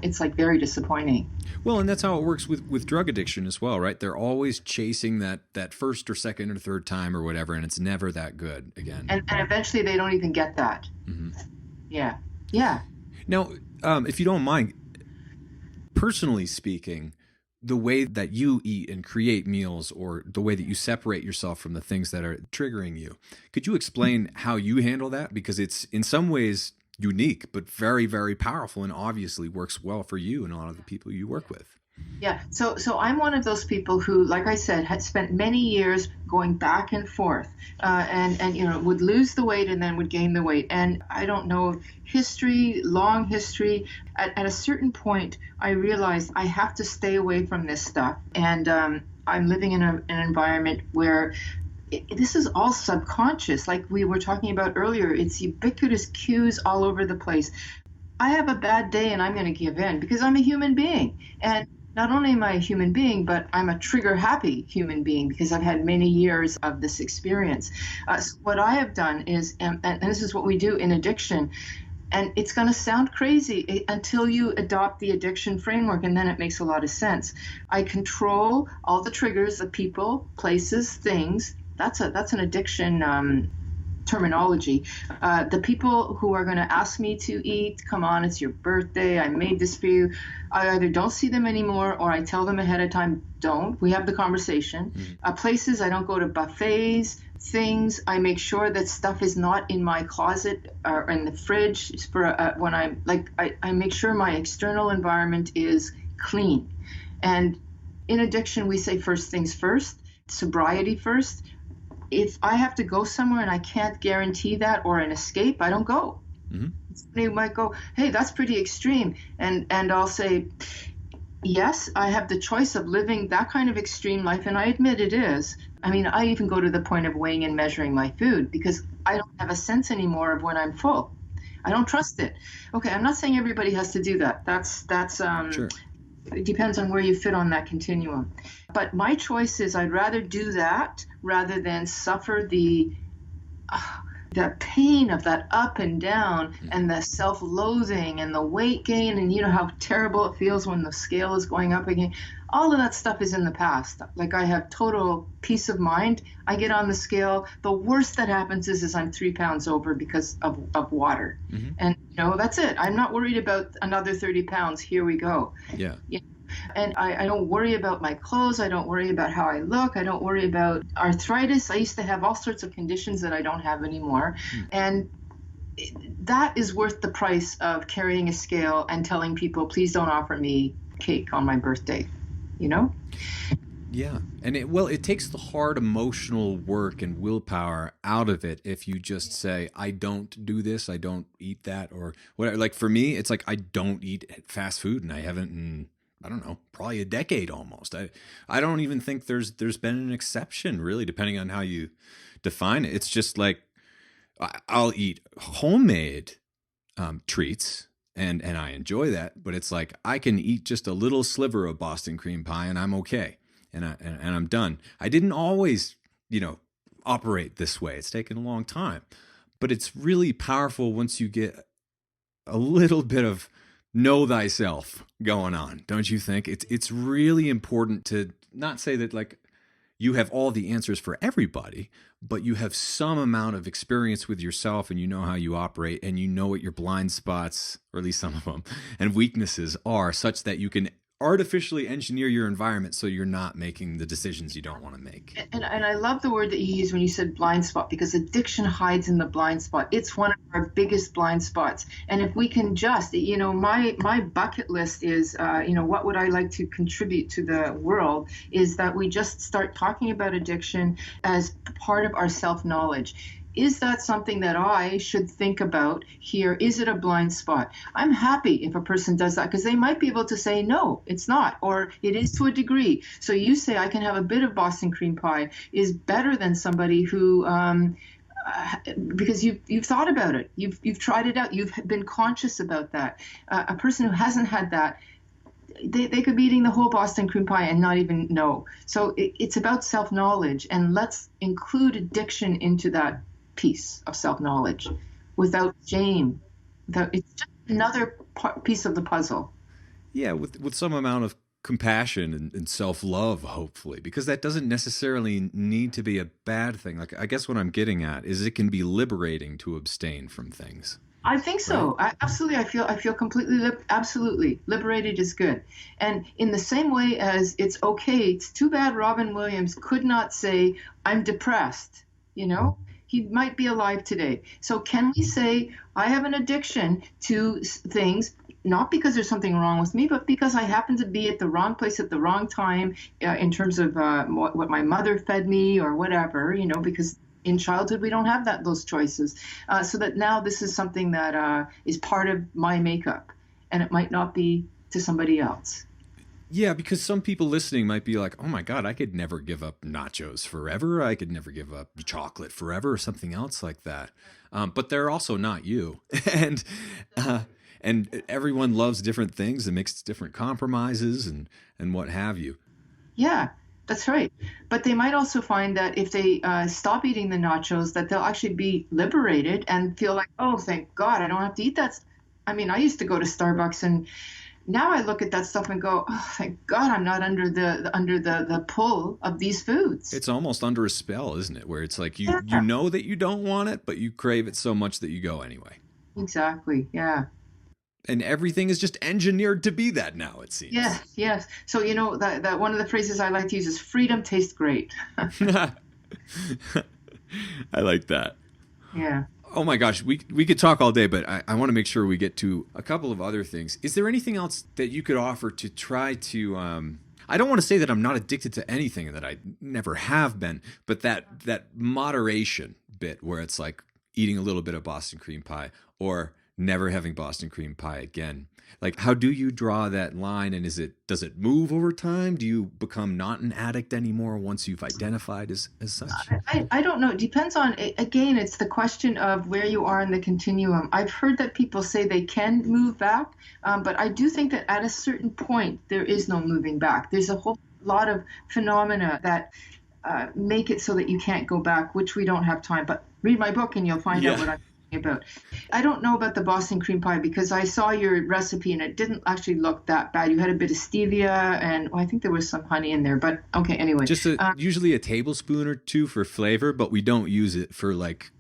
[SPEAKER 2] It's like very disappointing.
[SPEAKER 1] Well, and that's how it works with drug addiction as well, right? They're always chasing that first or second or third time or whatever, and it's never that good again.
[SPEAKER 2] And eventually they don't even get that. Mm-hmm. Yeah. Yeah.
[SPEAKER 1] Now, if you don't mind, personally speaking, the way that you eat and create meals or the way that you separate yourself from the things that are triggering you, could you explain how you handle that? Because it's in some ways unique, but very, very powerful and obviously works well for you and a lot of the people you work with.
[SPEAKER 2] Yeah. So I'm one of those people who, like I said, had spent many years going back and forth and would lose the weight and then would gain the weight. And I don't know, long history. At a certain point, I realized I have to stay away from this stuff. And I'm living in an environment where this is all subconscious, like we were talking about earlier. It's ubiquitous cues all over the place. I have a bad day and I'm going to give in because I'm a human being. And not only am I a human being, but I'm a trigger-happy human being because I've had many years of this experience. So what I have done is, and this is what we do in addiction, and it's going to sound crazy until you adopt the addiction framework, and then it makes a lot of sense. I control all the triggers, the people, places, things. That's an addiction terminology. The people who are going to ask me to eat, come on, it's your birthday, I made this for you. I either don't see them anymore or I tell them ahead of time, don't. We have the conversation. Mm-hmm. Places, I don't go to buffets, things. I make sure that stuff is not in my closet or in the fridge for when I make sure my external environment is clean. And in addiction, we say first things first, sobriety first. If I have to go somewhere and I can't guarantee that or an escape, I don't go. Mm-hmm. They might go, hey, that's pretty extreme. And I'll say, yes, I have the choice of living that kind of extreme life. And I admit it is. I even go to the point of weighing and measuring my food because I don't have a sense anymore of when I'm full. I don't trust it. Okay, I'm not saying everybody has to do that. That's
[SPEAKER 1] sure.
[SPEAKER 2] It depends on where you fit on that continuum. But my choice is I'd rather do that rather than suffer the the pain of that up and down and the self-loathing and the weight gain, and you know how terrible it feels when the scale is going up again. All of that stuff is in the past. Like, I have total peace of mind. I get on the scale. The worst that happens is I'm 3 pounds over because of water. And you know, that's it. I'm not worried about another 30 pounds. Here we go.
[SPEAKER 1] Yeah.
[SPEAKER 2] And I don't worry about my clothes. I don't worry about how I look. I don't worry about arthritis. I used to have all sorts of conditions that I don't have anymore. And that is worth the price of carrying a scale and telling people, please don't offer me cake on my birthday, you know?
[SPEAKER 1] Yeah. And it takes the hard emotional work and willpower out of it if you just say, I don't do this, I don't eat that, or whatever. Like for me, it's like I don't eat fast food, and I haven't in, I don't know, probably a decade almost. I don't even think there's been an exception, really, depending on how you define it. It's just like I'll eat homemade treats, and I enjoy that, but it's like I can eat just a little sliver of Boston cream pie and I'm okay, and I'm done. I didn't always, operate this way. It's taken a long time, but it's really powerful once you get a little bit of know thyself going on, don't you think? It's really important to not say that like you have all the answers for everybody, but you have some amount of experience with yourself, and you know how you operate, and you know what your blind spots, or at least some of them, and weaknesses are, such that you can artificially engineer your environment so you're not making the decisions you don't want to make.
[SPEAKER 2] And I love the word that you used when you said blind spot, because addiction hides in the blind spot. It's one of our biggest blind spots. And if we can just, my bucket list is, what would I like to contribute to the world, is that we just start talking about addiction as part of our self-knowledge. Is that something that I should think about here? Is it a blind spot? I'm happy if a person does that, because they might be able to say, no, it's not, or it is to a degree. So you say I can have a bit of Boston cream pie is better than somebody who, because you've thought about it, you've tried it out, you've been conscious about that. A person who hasn't had that, they could be eating the whole Boston cream pie and not even know. So it's about self-knowledge, and let's include addiction into that piece of self-knowledge without shame. It's just another piece of the puzzle.
[SPEAKER 1] Yeah, with some amount of compassion and self-love, hopefully, because that doesn't necessarily need to be a bad thing. Like, I guess what I'm getting at is it can be liberating to abstain from things.
[SPEAKER 2] I think so. Right? Absolutely. I feel completely, absolutely liberated is good. And in the same way as it's okay, it's too bad Robin Williams could not say, I'm depressed, He might be alive today. So can we say, I have an addiction to things, not because there's something wrong with me, but because I happen to be at the wrong place at the wrong time, in terms of what my mother fed me or whatever, because in childhood we don't have those choices. So that now this is something that is part of my makeup, and it might not be to somebody else.
[SPEAKER 1] Yeah, because some people listening might be like, oh my God, I could never give up nachos forever. I could never give up chocolate forever, or something else like that. But they're also not you. and everyone loves different things and makes different compromises and what have you.
[SPEAKER 2] Yeah, that's right. But they might also find that if they stop eating the nachos, that they'll actually be liberated and feel like, oh, thank God, I don't have to eat that. I mean, I used to go to Starbucks, and now I look at that stuff and go, oh, thank God I'm not under the pull of these foods.
[SPEAKER 1] It's almost under a spell, isn't it? Where it's like you know that you don't want it, but you crave it so much that you go anyway.
[SPEAKER 2] Exactly, yeah.
[SPEAKER 1] And everything is just engineered to be that now, it seems.
[SPEAKER 2] Yes. So, that one of the phrases I like to use is freedom tastes great.
[SPEAKER 1] I like that.
[SPEAKER 2] Yeah.
[SPEAKER 1] Oh my gosh, we could talk all day, but I want to make sure we get to a couple of other things. Is there anything else that you could offer to try to, I don't want to say that I'm not addicted to anything and that I never have been, but that moderation bit where it's like eating a little bit of Boston cream pie or never having Boston cream pie again. Like, how do you draw that line, and does it move over time? Do you become not an addict anymore once you've identified as such?
[SPEAKER 2] I don't know. It depends on, again, it's the question of where you are in the continuum. I've heard that people say they can move back, but I do think that at a certain point, there is no moving back. There's a whole lot of phenomena that make it so that you can't go back, which we don't have time. But Read my book and you'll find out
[SPEAKER 1] Yeah.
[SPEAKER 2] what I'm talking about. I don't know about the Boston cream pie because I saw your recipe and it didn't actually look that bad. You had a bit of stevia and I think there was some honey in there, but okay, anyway.
[SPEAKER 1] Just usually a tablespoon or two for flavor, but we don't use it for like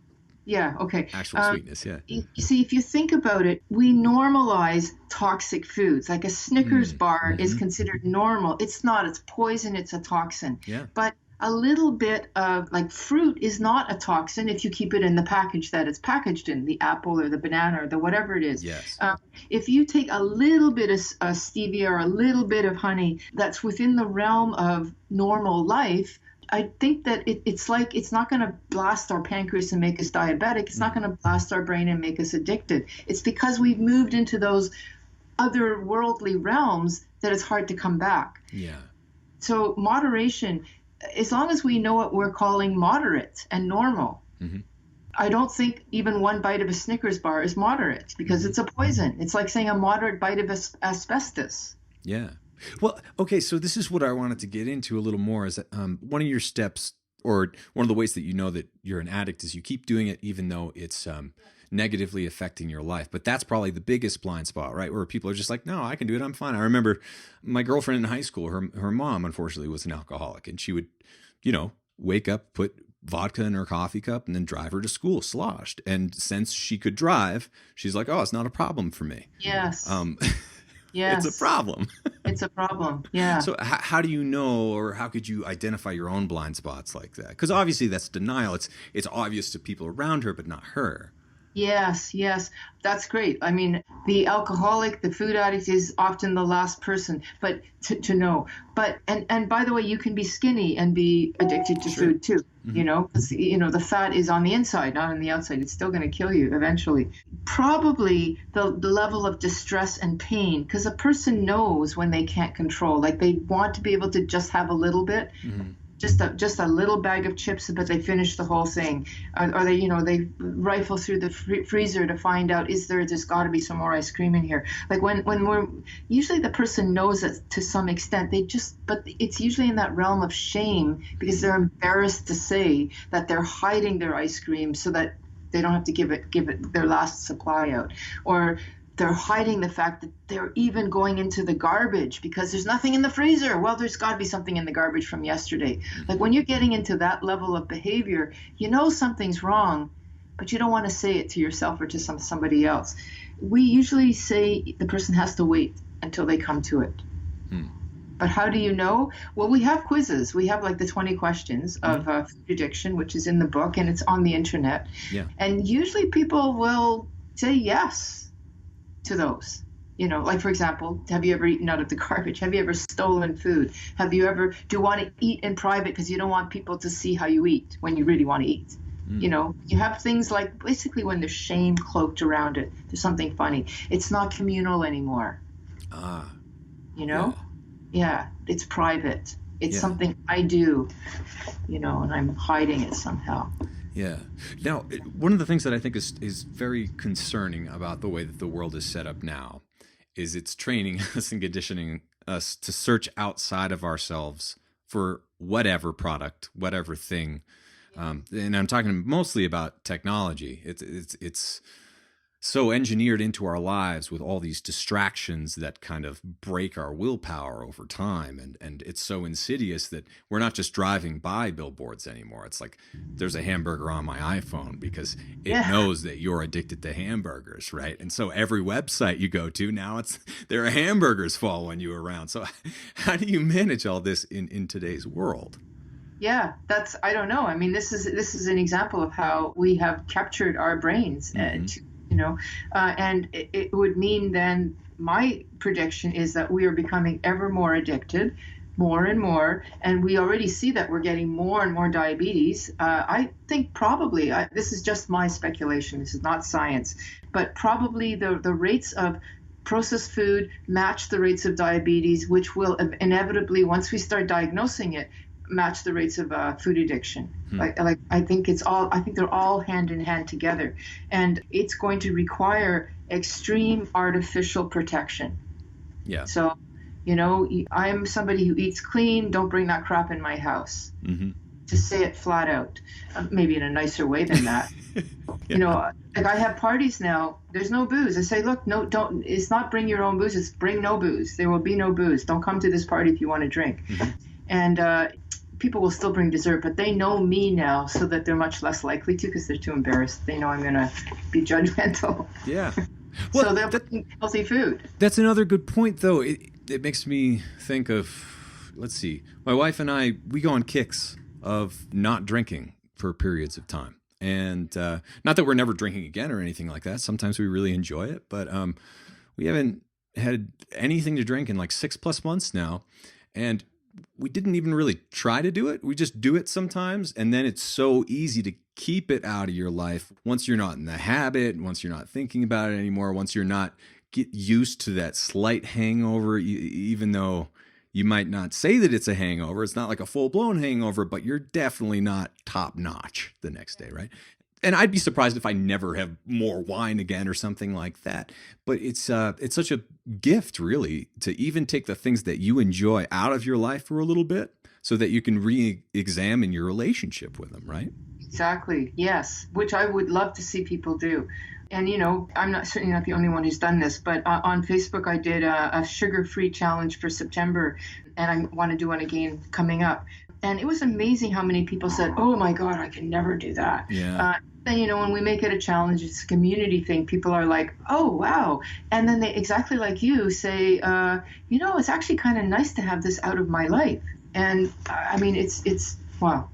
[SPEAKER 2] Yeah, okay.
[SPEAKER 1] actual sweetness. Yeah.
[SPEAKER 2] You see, if you think about it, we normalize toxic foods. Like a Snickers bar is considered normal. It's not, it's poison, it's a toxin.
[SPEAKER 1] Yeah.
[SPEAKER 2] But a little bit of like fruit is not a toxin if you keep it in the package that it's packaged in, the apple or the banana or the whatever it is.
[SPEAKER 1] Yes.
[SPEAKER 2] If you take a little bit of stevia or a little bit of honey that's within the realm of normal life, I think that it's like it's not going to blast our pancreas and make us diabetic. It's not going to blast our brain and make us addicted. It's because we've moved into those otherworldly realms that it's hard to come back.
[SPEAKER 1] Yeah.
[SPEAKER 2] So moderation, as long as we know what we're calling moderate and normal, I don't think even one bite of a Snickers bar is moderate because it's a poison. It's like saying a moderate bite of asbestos.
[SPEAKER 1] Yeah. Well, okay, so this is what I wanted to get into a little more is that one of your steps or one of the ways that you know that you're an addict is you keep doing it even though it's negatively affecting your life. But that's probably the biggest blind spot, right? Where people are just like, no, I can do it. I'm fine. I remember my girlfriend in high school, her mom, unfortunately, was an alcoholic. And she would, wake up, put vodka in her coffee cup and then drive her to school sloshed. And since she could drive, she's like, oh, it's not a problem for me.
[SPEAKER 2] Yes.
[SPEAKER 1] Yes. It's a problem.
[SPEAKER 2] It's a problem. Yeah.
[SPEAKER 1] So how do you know, or how could you identify your own blind spots like that? Because obviously that's denial. It's obvious to people around her, but not her.
[SPEAKER 2] Yes, that's great. I mean, the alcoholic, the food addict is often the last person, but to know. But and by the way, you can be skinny and be addicted to food too. Because the fat is on the inside, not on the outside. It's still going to kill you eventually. Probably the level of distress and pain, because a person knows when they can't control, like they want to be able to just have a little bit. Just a little bag of chips, but they finish the whole thing. Or they rifle through the freezer to find out, there's got to be some more ice cream in here. Like when we're, usually the person knows it to some extent, but it's usually in that realm of shame because they're embarrassed to say that they're hiding their ice cream so that they don't have to give it their last supply out. Or they're hiding the fact that they're even going into the garbage because there's nothing in the freezer. Well, there's got to be something in the garbage from yesterday. Like when you're getting into that level of behavior, something's wrong, but you don't want to say it to yourself or to somebody else. We usually say the person has to wait until they come to it. But how do you know? Well, we have quizzes. We have like the 20 questions of food addiction, which is in the book and it's on the internet. Yeah. And usually people will say yes to those. Like for example, have you ever eaten out of the garbage? Have you ever stolen food? Do you want to eat in private because you don't want people to see how you eat when you really want to eat? You have things like basically when there's shame cloaked around it, there's something funny. It's not communal anymore. Yeah, it's private. It's something I do, and I'm hiding it somehow.
[SPEAKER 1] Yeah. Now, one of the things that I think is very concerning about the way that the world is set up now is it's training us and conditioning us to search outside of ourselves for whatever product, whatever thing. And I'm talking mostly about technology. It's so engineered into our lives with all these distractions that kind of break our willpower over time. And it's so insidious that we're not just driving by billboards anymore. It's like there's a hamburger on my iPhone because it knows that you're addicted to hamburgers, right? And so every website you go to now, there are hamburgers following you around. So how do you manage all this in today's world?
[SPEAKER 2] Yeah, I don't know. I mean, this is an example of how we have captured our brains and it would mean then my prediction is that we are becoming ever more addicted, more and more, and we already see that we're getting more and more diabetes. I think probably, this is just my speculation, this is not science, but probably the rates of processed food match the rates of diabetes, which will inevitably, once we start diagnosing it, match the rates of food addiction. I think they're all hand in hand together, and it's going to require extreme artificial protection. Yeah. So, I'm somebody who eats clean. Don't bring that crap in my house. to say it flat out, maybe in a nicer way than that.
[SPEAKER 1] Yeah.
[SPEAKER 2] Like I have parties now, there's no booze. I say, look, no, don't, it's not bring your own booze, it's bring no booze. There will be no booze. Don't come to this party if you want to drink. And people will still bring dessert, but they know me now so that they're much less likely to because they're too embarrassed. They know I'm going to be judgmental.
[SPEAKER 1] Yeah. Well,
[SPEAKER 2] so they'll bring healthy food.
[SPEAKER 1] That's another good point, though. It makes me think of, let's see, my wife and I, we go on kicks of not drinking for periods of time. And not that we're never drinking again or anything like that. Sometimes we really enjoy it, but we haven't had anything to drink in like 6+ months now. And we didn't even really try to do it. We just do it sometimes. And then it's so easy to keep it out of your life once you're not in the habit, once you're not thinking about it anymore, once you're not get used to that slight hangover, even though you might not say that it's a hangover. It's not like a full-blown hangover, but you're definitely not top-notch the next day, right? And I'd be surprised if I never have more wine again or something like that. But it's such a gift, really, to even take the things that you enjoy out of your life for a little bit so that you can re-examine your relationship with them, right?
[SPEAKER 2] Exactly, yes, which I would love to see people do. And, I'm certainly not the only one who's done this, but on Facebook, I did a sugar-free challenge for September, and I want to do one again coming up. And it was amazing how many people said, oh, my God, I can never do that.
[SPEAKER 1] Yeah.
[SPEAKER 2] Then, when we make it a challenge, it's a community thing. People are like, oh, wow. And then they, exactly like you, say, it's actually kind of nice to have this out of my life. And, wow.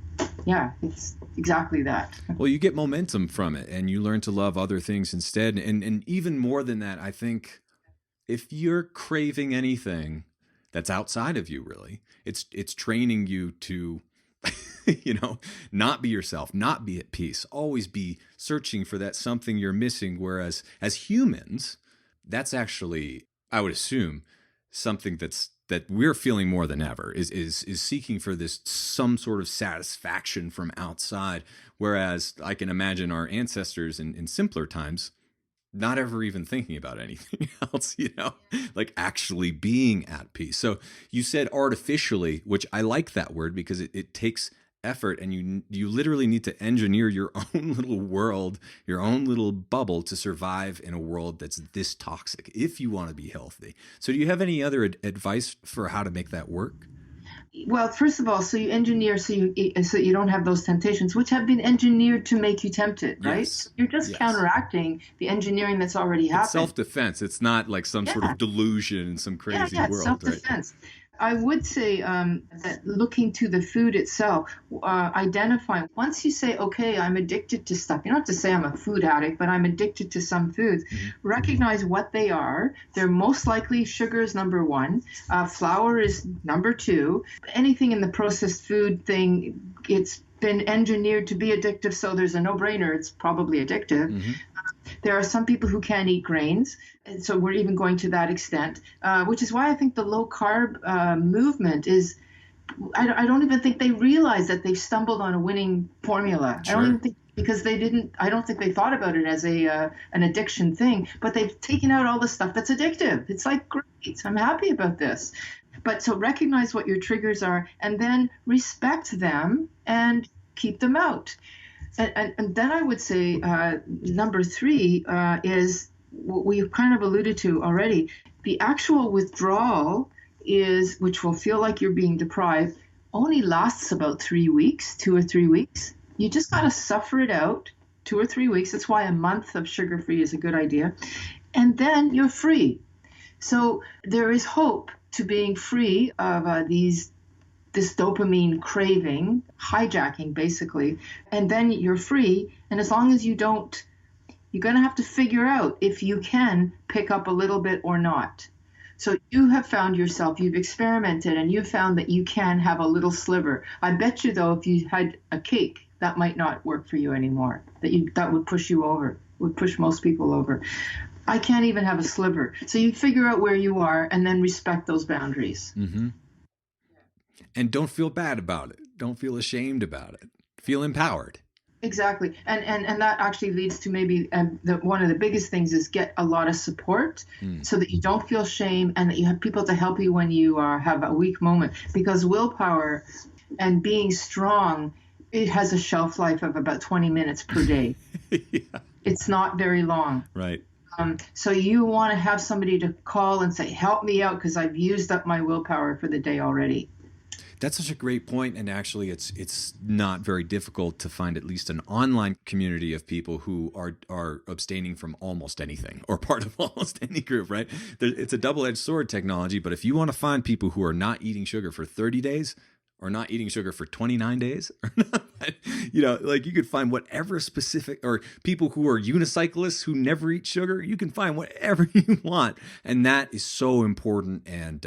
[SPEAKER 2] Yeah, it's exactly that.
[SPEAKER 1] Well, you get momentum from it and you learn to love other things instead. And even more than that, I think if you're craving anything that's outside of you, really, it's training you to, not be yourself, not be at peace, always be searching for that something you're missing. Whereas as humans, that's actually, I would assume, something that we're feeling more than ever is seeking for this some sort of satisfaction from outside. Whereas I can imagine our ancestors in simpler times, not ever even thinking about anything else, like actually being at peace. So you said artificially, which I like that word because it takes effort, and you literally need to engineer your own little world, your own little bubble to survive in a world that's this toxic if you want to be healthy. So do you have any other advice for how to make that work?
[SPEAKER 2] Well, first of all, so you engineer so you don't have those temptations, which have been engineered to make you tempted, right?
[SPEAKER 1] Yes.
[SPEAKER 2] So you're just counteracting the engineering that's already happened.
[SPEAKER 1] It's self-defense. It's not like some sort of delusion in some crazy world,
[SPEAKER 2] self-defense.
[SPEAKER 1] Right?
[SPEAKER 2] I would say that looking to the food itself, identifying, once you say, okay, I'm addicted to stuff, you don't have to say I'm a food addict, but I'm addicted to some foods, recognize what they are. They're most likely sugar is number one, flour is number two. Anything in the processed food thing, it's been engineered to be addictive, so there's a no-brainer, it's probably addictive. There are some people who can't eat grains, and so we're even going to that extent, which is why I think the low-carb movement is, I don't even think they realize that they've stumbled on a winning formula.
[SPEAKER 1] Sure.
[SPEAKER 2] I don't even think, because I don't think they thought about it as an addiction thing, but they've taken out all the stuff that's addictive. It's like, great, I'm happy about this. But so recognize what your triggers are, and then respect them and keep them out. And then I would say number three is what we've kind of alluded to already. The actual withdrawal is, which will feel like you're being deprived, only lasts about 3 weeks, 2 or 3 weeks. You just got to suffer it out 2 or 3 weeks. That's why a month of sugar-free is a good idea. And then you're free. So there is hope to being free of this dopamine craving, hijacking basically, and then you're free. And as long as you don't, you're going to have to figure out if you can pick up a little bit or not. So you have found yourself, you've experimented, and you've found that you can have a little sliver. I bet you, though, if you had a cake, that might not work for you anymore. That would push you over, would push most people over. I can't even have a sliver. So you figure out where you are and then respect those boundaries.
[SPEAKER 1] Mm-hmm. And don't feel bad about it. Don't feel ashamed about it. Feel empowered.
[SPEAKER 2] Exactly. And that actually leads to maybe one of the biggest things is get a lot of support so that you don't feel shame and that you have people to help you when you have a weak moment. Because willpower and being strong It has a shelf life of about 20 minutes per day.
[SPEAKER 1] Yeah,
[SPEAKER 2] It's not very long.
[SPEAKER 1] right.
[SPEAKER 2] So you want to have somebody to call and say, help me out because I've used up my willpower for the day already.
[SPEAKER 1] That's such a great point, and actually, it's not very difficult to find at least an online community of people who are abstaining from almost anything or part of almost any group. Right? It's a double-edged sword technology, but if you want to find people who are not eating sugar for 30 days or not eating sugar for 29 days, or not, like you could find whatever specific, or people who are unicyclists who never eat sugar, you can find whatever you want, and that is so important and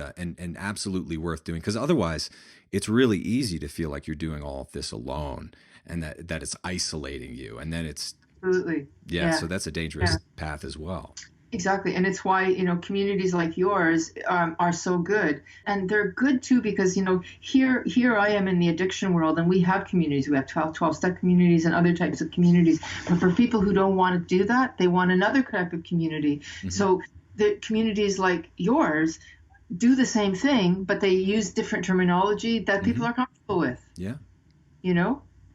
[SPEAKER 1] absolutely worth doing, because otherwise it's really easy to feel like you're doing all of this alone and that it's isolating you. And then it's,
[SPEAKER 2] Absolutely.
[SPEAKER 1] yeah, so that's a dangerous path as well.
[SPEAKER 2] Exactly. And it's why, communities like yours are so good. And they're good too, because, here I am in the addiction world, and we have communities. We have 12-step communities and other types of communities. But for people who don't want to do that, they want another type of community. Mm-hmm. So the communities like yours do the same thing, but they use different terminology that people are comfortable with.
[SPEAKER 1] Yeah.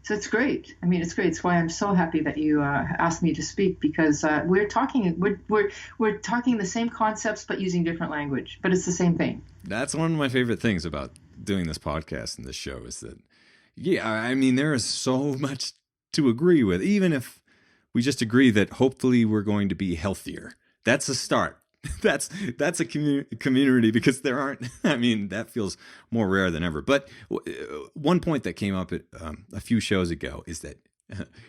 [SPEAKER 2] So it's great. I mean, it's great. It's why I'm so happy that you asked me to speak, because we're talking the same concepts but using different language, but it's the same thing.
[SPEAKER 1] That's one of my favorite things about doing this podcast and this show is that, I mean, there is so much to agree with, even if we just agree that hopefully we're going to be healthier. That's a start. That's a community, because there aren't, I mean, that feels more rare than ever. But one point that came up a few shows ago is that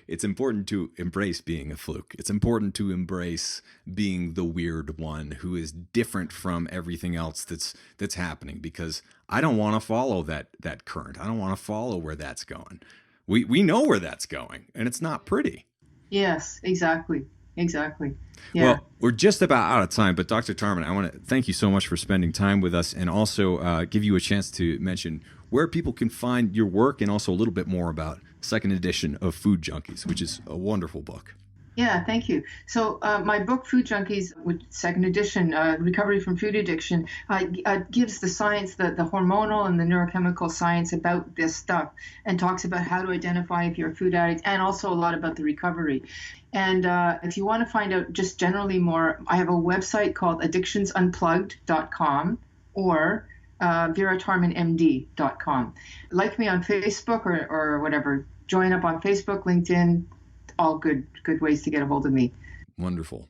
[SPEAKER 1] it's important to embrace being a fluke. It's important to embrace being the weird one who is different from everything else that's happening, because I don't want to follow that current. I don't want to follow where that's going. We know where that's going, and it's not pretty.
[SPEAKER 2] Yes, exactly. Yeah.
[SPEAKER 1] Well, we're just about out of time, but Dr. Tarman, I want to thank you so much for spending time with us, and also give you a chance to mention where people can find your work, and also a little bit more about second edition of Food Junkies, which is a wonderful book.
[SPEAKER 2] Yeah, thank you. So my book, Food Junkies, with second edition, Recovery from Food Addiction, gives the science, the hormonal and the neurochemical science about this stuff, and talks about how to identify if you're a food addict, and also a lot about the recovery. And if you want to find out just generally more, I have a website called addictionsunplugged.com or veratarmanmd.com. Like me on Facebook or whatever. Join up on Facebook, LinkedIn, all good ways to get a hold of me.
[SPEAKER 1] Wonderful.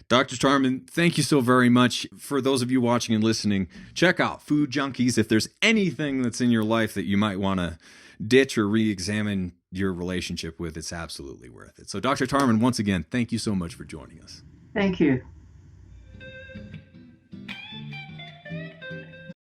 [SPEAKER 1] Dr. Tarman, thank you so very much. For those of you watching and listening, check out Food Junkies. If there's anything that's in your life that you might want to ditch or re-examine your relationship with, it's absolutely worth it. So Dr. Tarman, once again, thank you so much for joining us.
[SPEAKER 2] Thank you.